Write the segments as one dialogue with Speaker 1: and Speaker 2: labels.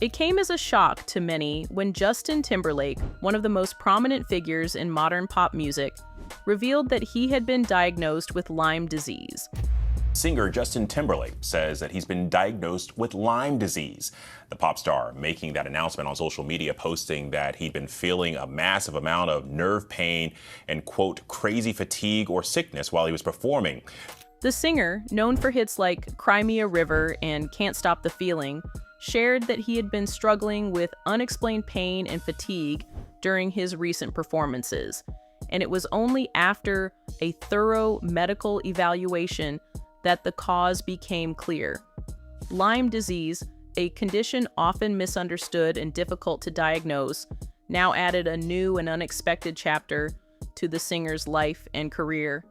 Speaker 1: It came as a shock to many when Justin Timberlake, one of the most prominent figures in modern pop music, revealed that he had been diagnosed with Lyme disease.
Speaker 2: Singer Justin Timberlake says that he's been diagnosed with Lyme disease. The pop star making that announcement on social media, posting that he'd been feeling a massive amount of nerve pain and, quote, crazy fatigue or sickness while he was performing.
Speaker 1: The singer, known for hits like Cry Me a River and Can't Stop the Feeling, shared that he had been struggling with unexplained pain and fatigue during his recent performances, and it was only after a thorough medical evaluation that the cause became clear. Lyme disease, a condition often misunderstood and difficult to diagnose, now added a new and unexpected chapter to the singer's life and career.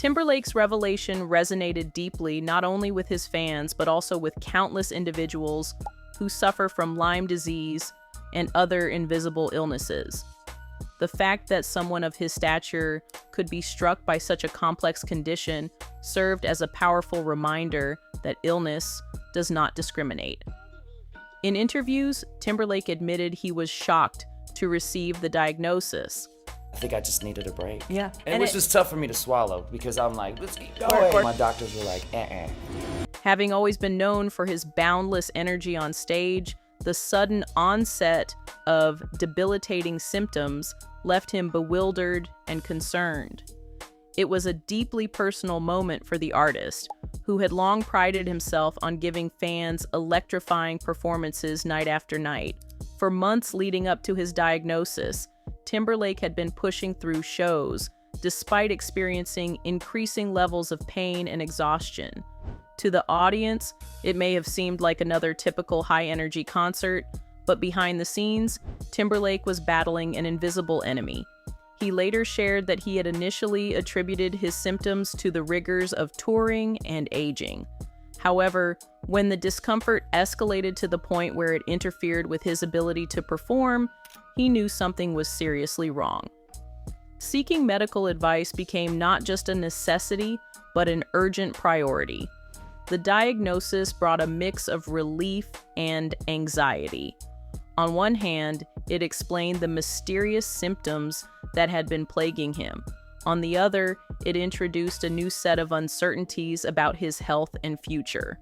Speaker 1: Timberlake's revelation resonated deeply not only with his fans, but also with countless individuals who suffer from Lyme disease and other invisible illnesses. The fact that someone of his stature could be struck by such a complex condition served as a powerful reminder that illness does not discriminate. In interviews, Timberlake admitted he was shocked to receive the diagnosis.
Speaker 3: I think I just needed a break.
Speaker 1: Yeah.
Speaker 3: And it was just tough for me to swallow because I'm like, let's keep going. My doctors were like,
Speaker 1: Having always been known for his boundless energy on stage, the sudden onset of debilitating symptoms left him bewildered and concerned. It was a deeply personal moment for the artist, who had long prided himself on giving fans electrifying performances night after night. For months leading up to his diagnosis, Timberlake had been pushing through shows, despite experiencing increasing levels of pain and exhaustion. To the audience, it may have seemed like another typical high-energy concert, but behind the scenes, Timberlake was battling an invisible enemy. He later shared that he had initially attributed his symptoms to the rigors of touring and aging. However, when the discomfort escalated to the point where it interfered with his ability to perform, he knew something was seriously wrong. Seeking medical advice became not just a necessity, but an urgent priority. The diagnosis brought a mix of relief and anxiety. On one hand, it explained the mysterious symptoms that had been plaguing him. On the other, it introduced a new set of uncertainties about his health and future.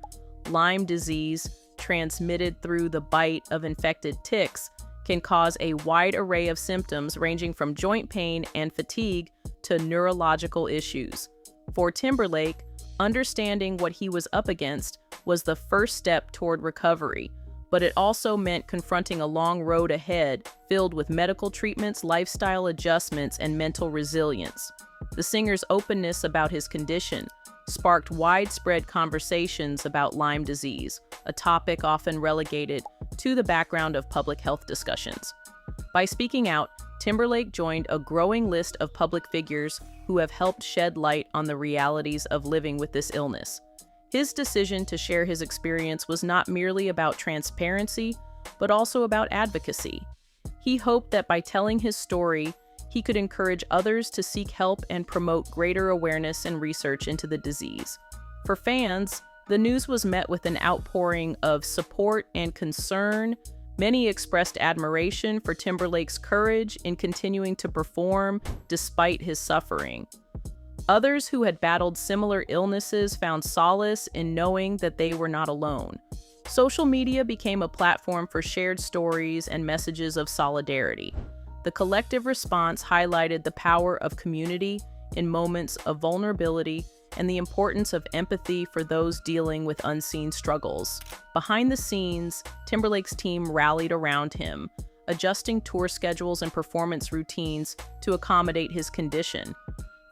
Speaker 1: Lyme disease, transmitted through the bite of infected ticks, can cause a wide array of symptoms ranging from joint pain and fatigue to neurological issues. For Timberlake, understanding what he was up against was the first step toward recovery, but it also meant confronting a long road ahead filled with medical treatments, lifestyle adjustments, and mental resilience. The singer's openness about his condition sparked widespread conversations about Lyme disease, a topic often relegated to the background of public health discussions. By speaking out, Timberlake joined a growing list of public figures who have helped shed light on the realities of living with this illness. His decision to share his experience was not merely about transparency, but also about advocacy. He hoped that by telling his story, he could encourage others to seek help and promote greater awareness and research into the disease. For fans, the news was met with an outpouring of support and concern. Many expressed admiration for Timberlake's courage in continuing to perform despite his suffering. Others who had battled similar illnesses found solace in knowing that they were not alone. Social media became a platform for shared stories and messages of solidarity. The collective response highlighted the power of community in moments of vulnerability and the importance of empathy for those dealing with unseen struggles. Behind the scenes, Timberlake's team rallied around him, adjusting tour schedules and performance routines to accommodate his condition.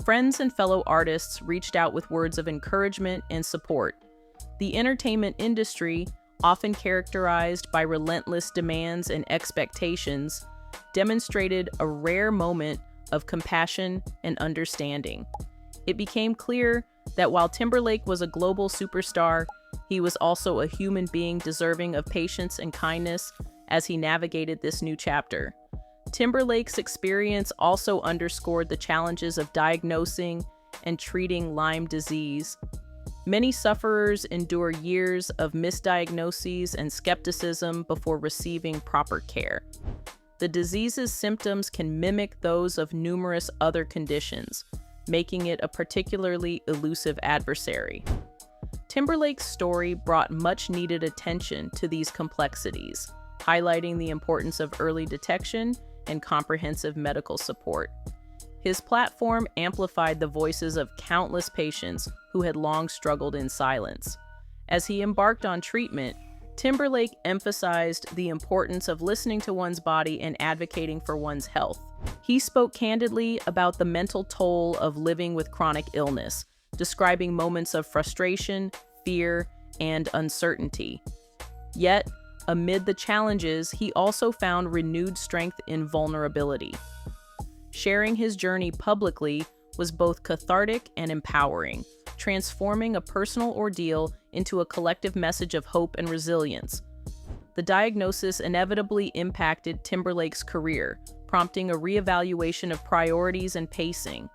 Speaker 1: Friends and fellow artists reached out with words of encouragement and support. The entertainment industry, often characterized by relentless demands and expectations, demonstrated a rare moment of compassion and understanding. It became clear that while Timberlake was a global superstar, he was also a human being deserving of patience and kindness as he navigated this new chapter. Timberlake's experience also underscored the challenges of diagnosing and treating Lyme disease. Many sufferers endure years of misdiagnoses and skepticism before receiving proper care. The disease's symptoms can mimic those of numerous other conditions, making it a particularly elusive adversary. Timberlake's story brought much-needed attention to these complexities, highlighting the importance of early detection and comprehensive medical support. His platform amplified the voices of countless patients who had long struggled in silence. As he embarked on treatment, Timberlake emphasized the importance of listening to one's body and advocating for one's health. He spoke candidly about the mental toll of living with chronic illness, describing moments of frustration, fear, and uncertainty. Yet, amid the challenges, he also found renewed strength in vulnerability. Sharing his journey publicly was both cathartic and empowering, transforming a personal ordeal into a collective message of hope and resilience. The diagnosis inevitably impacted Timberlake's career, prompting a reevaluation of priorities and pacing.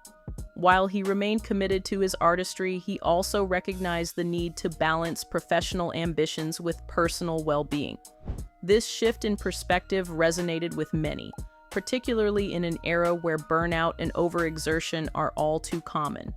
Speaker 1: While he remained committed to his artistry, he also recognized the need to balance professional ambitions with personal well-being. This shift in perspective resonated with many, particularly in an era where burnout and overexertion are all too common.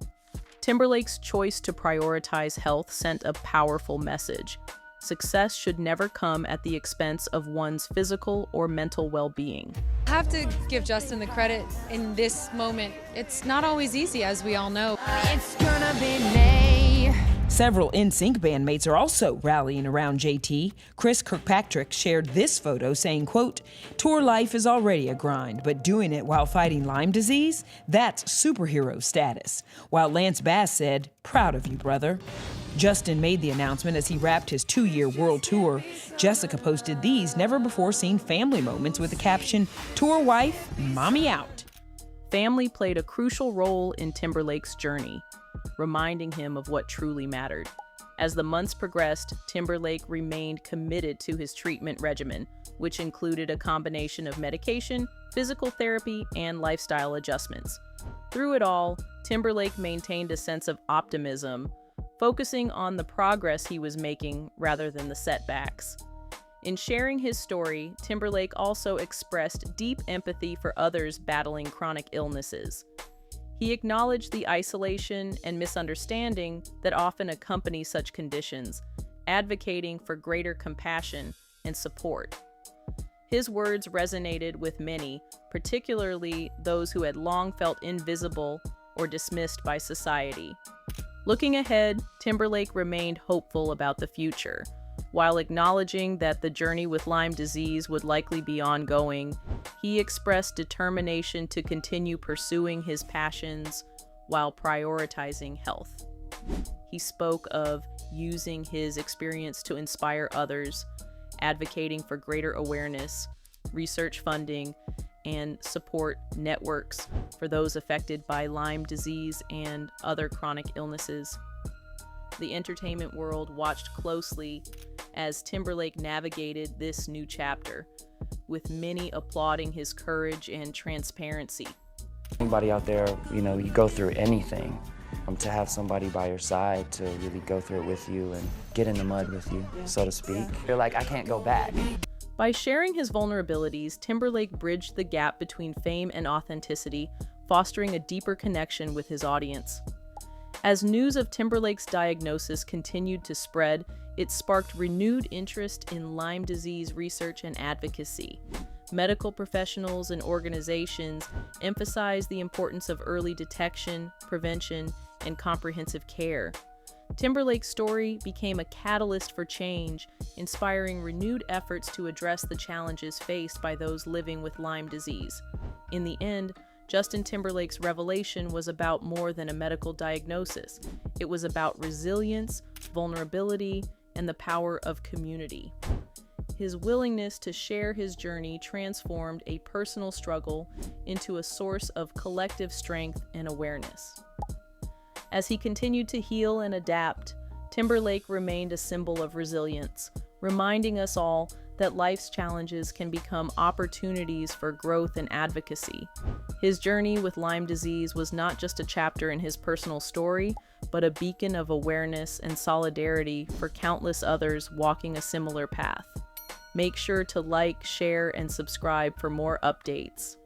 Speaker 1: Timberlake's choice to prioritize health sent a powerful message. Success should never come at the expense of one's physical or mental well-being.
Speaker 4: I have to give Justin the credit in this moment. It's not always easy, as we all know.
Speaker 5: It's gonna be May.
Speaker 6: Several NSYNC bandmates are also rallying around JT. Chris Kirkpatrick shared this photo saying, quote, "Tour life is already a grind, but doing it while fighting Lyme disease, that's superhero status." While Lance Bass said, "Proud of you, brother." Justin made the announcement as he wrapped his 2-year world tour. Jessica posted these never-before-seen family moments with the caption, "Tour wife, mommy out."
Speaker 1: Family played a crucial role in Timberlake's journey, reminding him of what truly mattered. As the months progressed, Timberlake remained committed to his treatment regimen, which included a combination of medication, physical therapy, and lifestyle adjustments. Through it all, Timberlake maintained a sense of optimism, focusing on the progress he was making rather than the setbacks. In sharing his story, Timberlake also expressed deep empathy for others battling chronic illnesses. He acknowledged the isolation and misunderstanding that often accompany such conditions, advocating for greater compassion and support. His words resonated with many, particularly those who had long felt invisible or dismissed by society. Looking ahead, Timberlake remained hopeful about the future. While acknowledging that the journey with Lyme disease would likely be ongoing, he expressed determination to continue pursuing his passions while prioritizing health. He spoke of using his experience to inspire others, advocating for greater awareness, research funding, and support networks for those affected by Lyme disease and other chronic illnesses. The entertainment world watched closely as Timberlake navigated this new chapter, with many applauding his courage and transparency.
Speaker 3: Anybody out there, you go through anything. To have somebody by your side to really go through it with you and get in the mud with you, so to speak. You're like, I can't go back.
Speaker 1: By sharing his vulnerabilities, Timberlake bridged the gap between fame and authenticity, fostering a deeper connection with his audience. As news of Timberlake's diagnosis continued to spread, it sparked renewed interest in Lyme disease research and advocacy. Medical professionals and organizations emphasized the importance of early detection, prevention, and comprehensive care. Timberlake's story became a catalyst for change, inspiring renewed efforts to address the challenges faced by those living with Lyme disease. In the end, Justin Timberlake's revelation was about more than a medical diagnosis. It was about resilience, vulnerability, and the power of community. His willingness to share his journey transformed a personal struggle into a source of collective strength and awareness. As he continued to heal and adapt, Timberlake remained a symbol of resilience, reminding us all that life's challenges can become opportunities for growth and advocacy. His journey with Lyme disease was not just a chapter in his personal story, but a beacon of awareness and solidarity for countless others walking a similar path. Make sure to like, share, and subscribe for more updates.